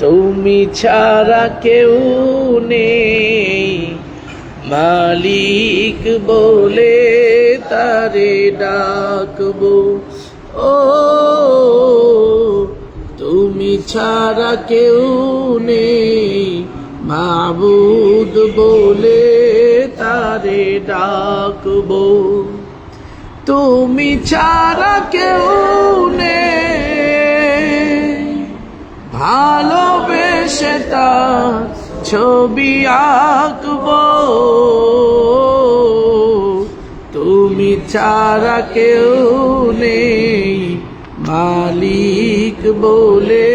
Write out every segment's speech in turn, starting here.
তুমি ছাড়া কেউ নেই, মালিক বলে তারে ডাকবো। ও তুমি ছাড়া কেউ নেই, মাবুদ বলে তারে ডাকবো। তুমি ছাড়া কেউ নেই, ভালোবেসে তার ছবি আঁকবো। তুমি ছাড়া কেউ নেই, মালিক বলে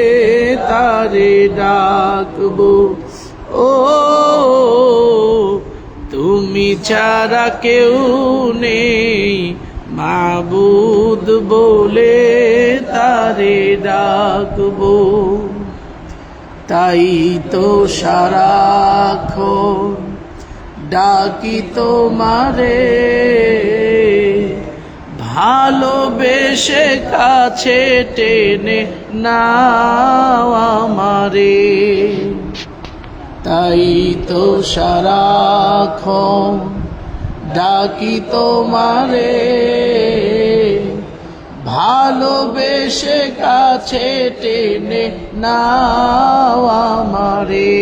তারে ডাকবো। ও তুমি ছাড়া কেউ নেই, মাবুদ বলে তারে ডাকবো। তাই তো সারাক্ষণ ডাকি তোমারে, ভালোবেসে কাছে টেনে নাও আমারে। তাই তো সারাক্ষণ ডাকি তোমারে, ভালোবেসে কাছে টেনে নাও আমারে।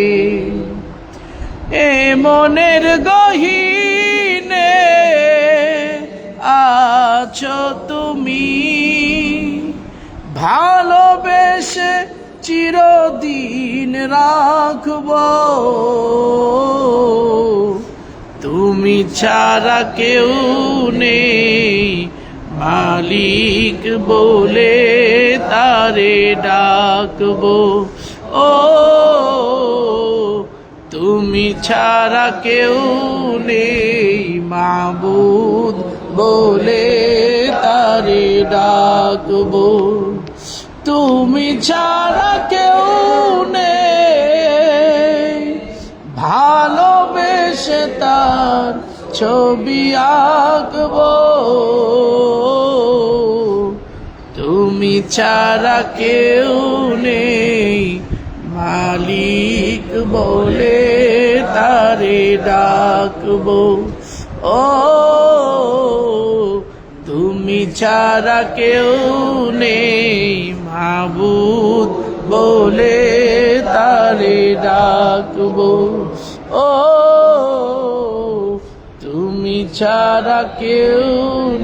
এ মনের গহীনে আছো তুমি, ভালোবেসে চিরদিন রাখবো। তুমি ছাড়া কেউ নেই, মালিক বলে তারে ডাকবো। ও তুমি ছাড়া কেউ নেই, মাবুদ বলে তারে ডাকবো। তুমি ছাড়া কেউ নেই, ভালোবেসে তার ছবি আঁকবো। তুমি ছাড়া কেউ নেই, মালিক বলে তারে ডাকবো। ও তুমি ছাড়া কেউ নেই, মাবুদ বলে তারে ডাকবো। ও তুমি ছাড়া কেউ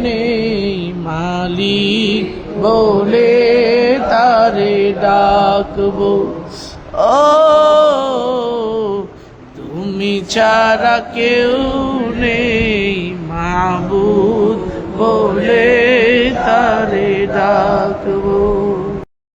নেই, মালিক বলে তারে ডাকবো। ও তুমি ছাড়া কেউ নেই, মাবুদ বলে তারে ডাকবো।